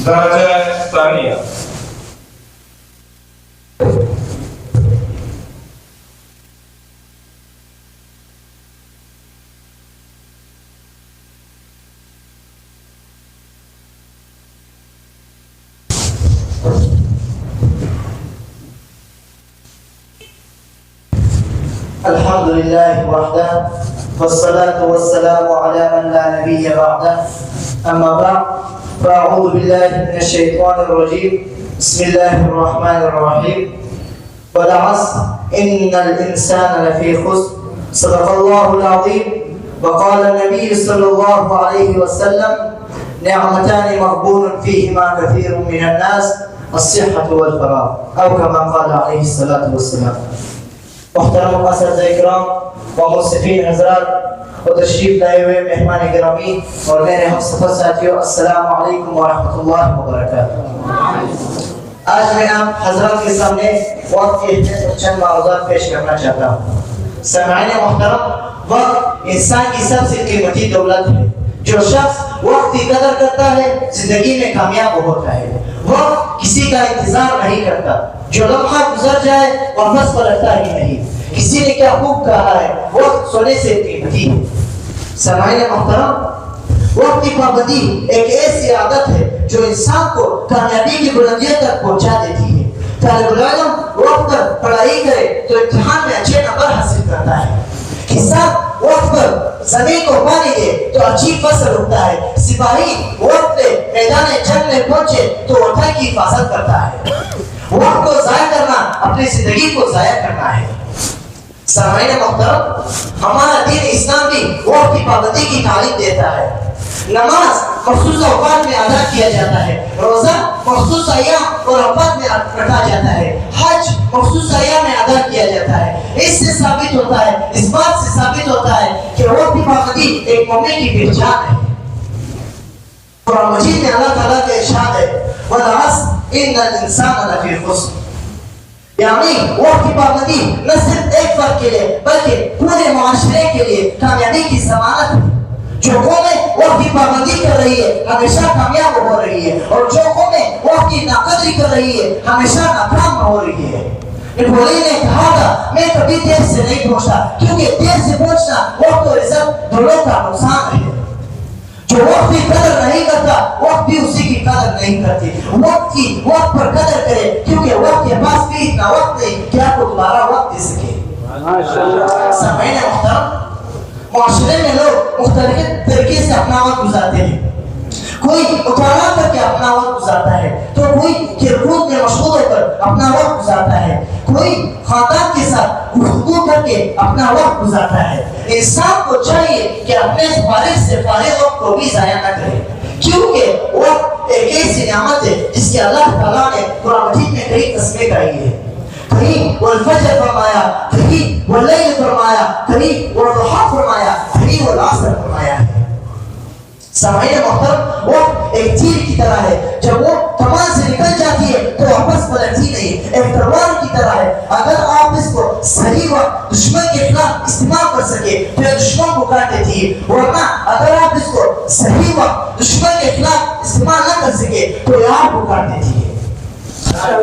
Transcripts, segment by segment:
درجة ثانية. الحمد لله وحده والصلاة والسلام على من لا نبي بعده. أما بعد فأعوذ بالله من الشيطان الرجيم. بسم الله الرحمن الرحيم. والعصر إن الإنسان لفي خسر. صدق الله العظيم. وقال النبي صلى الله عليه وسلم: نعمتان مغبون فيهما كثير من الناس، الصحة والفراغ، أو كما قال عليه الصلاة والسلام. محترم اساتذہ اکرام و منصفین حضرات و تشریف لائے ہوئے مہمان گرامی اور میرے ہم سفر ساتھیوں، السلام علیکم ورحمۃ اللہ وبرکاتہ۔ آج میں آپ حضرات کے سامنے وقت کی اہمیت اور چند معروضات پیش کرنا چاہتا ہوں۔ سامعین محترم، وقت انسان کی سب سے قیمتی دولت ہے۔ جو شخص وقت کی قدر کرتا ہے زندگی میں کامیاب ہوتا ہے۔ وقت کسی کا انتظار نہیں کرتا، جو لمحہ گزر جائے واپس پلٹتا ہی نہیں۔ کسی نے کیا خوب کہا ہے، وقت سونے سے قیمتی ہے۔ سامعین محترم، وقت کی پابندی ایک ایسی عادت ہے جو انسان کو کامیابی کی بلندیوں تک پہنچا دیتی ہے۔ طالب العلم وقت پر پڑھائی کرے تو امتحان میں اچھے نمبر حاصل کرتا ہے۔ کسان وقت پر زمین کو پانی دے تو اچھی فصل اگتا ہے۔ سپاہی وقت پہ میدان جنگ میں پہنچے تو وطن کی حفاظت کرتا ہے۔ وقت کو ضائع کرنا اپنی زندگی کو ضائع کرنا ہے۔ سامعین محترم، ہمارا دین اسلام بھی وقت کی پابندی کی تعلیم دیتا ہے۔ نماز مخصوص اوقات میں ادا کیا جاتا ہے، روزہ مخصوص ایام اور اوقات میں رکھا جاتا ہے، حج مخصوص ایام میں ادا کیا جاتا ہے۔ اس سے ثابت ہوتا ہے، اس بات سے ثابت ہوتا ہے کہ وقت کی پابندی ایک مومن کی پہچان ہے۔ قرآن مجید میں اللہ تعالیٰ کا ارشاد ہے: والعصر ان الانسان لفی خسر۔ یعنی وقت کی پابندی نہ صرف ایک فرد کے لیے بلکہ پورے معاشرے کے لیے کامیابی کی ضمانت ہے۔ جو قومیں وقت کی پابندی کر رہی ہے ہمیشہ کامیاب ہو رہی ہے، اور جو قومیں وقت کی ناقدری کر رہی ہے ہمیشہ ناکام ہو رہی ہے۔ نپولین نے کہا تھا: میں کبھی دیر سے نہیں پہنچا، کیونکہ دیر سے پہنچنا وقت اور عزت دونوں کا نقصان ہے۔ جو وقت کی قدر نہیں کرتا وقت بھی اسی کی قدر نہیں کرتی۔ وقت پر قدر کرے، کیونکہ وقت کے پاس بھی اتنا وقت نہیں کہ آپ کو دوبارہ وقت دے سکے۔ سامعین محترم، معاشرے میں لوگ مختلف طریقے سے اپنا وقت گزارتے ہیں۔ کوئی مطالعہ کر کے اپنا وقت گزارتا ہے تو کوئی کھیل-کود میں مشغول ہو کر اپنا وقت گزارتا ہے، کوئی خاندان کے ساتھ گفتگو کر کے اپنا وقت گزارتا ہے۔ انسان کو چاہیے کہ اپنے فارغ سے فارغ وقت کو بھی ضائع نہ کرے، کیونکہ وقت ایک ایسی نعمت ہے جس کی اللہ تعالیٰ نے قرآن مجید میں کئی قسمیں کہی ہے۔ کہیں والفجر فرمایا، کہیں واللیل فرمایا، کہیں والضحیٰ فرمایا، کہیں والعصر فرمایا ہے۔ سامعین محترم، وقت ایک تیر کی طرح ہے، جب وہ کمان سے نکل جاتی ہے تو واپس پلٹتی نہیں، ایک تلوار کی طرح ہے۔ اگر آپ اس کو صحیح وقت دشمن کے خلاف استعمال کر سکے تو یہ دشمن کو کاٹ دیتی ہے، ورنہ اگر آپ اس کو صحیح وقت دشمن کے خلاف استعمال نہ کر سکے تو یہ آپ کو کاٹ دیتی ہے۔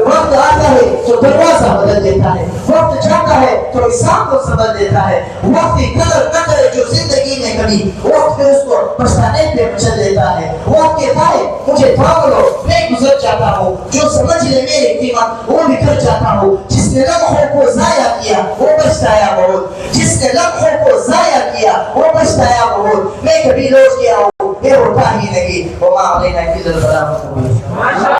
وقت آتا ہے تو دروازہ بدل دیتا ہے، وقت جاتا ہے تو انسان کو سبل دیتا ہے۔ وقت کی قدر نہ کرے جو زندگی میں کبھی، وقت پہ اس کو پچھتانے پہ مچل دیتا ہے۔ وقت کہتا ہے مجھے تھام لو، میں گزر جاتا ہوں، جو سمجھ لے میری قیمت وہ بکھر جاتا ہوں۔ جس نے لمحوں کو ضائع کیا وہ پچھتایا بہت، جس نے لمحوں کو ضائع کیا وہ پچھتایا بہت۔ میں کبھی لوٹ کے آؤں یہ ہوتا ہی نہیں، وما علینا الا البلاغ المبین۔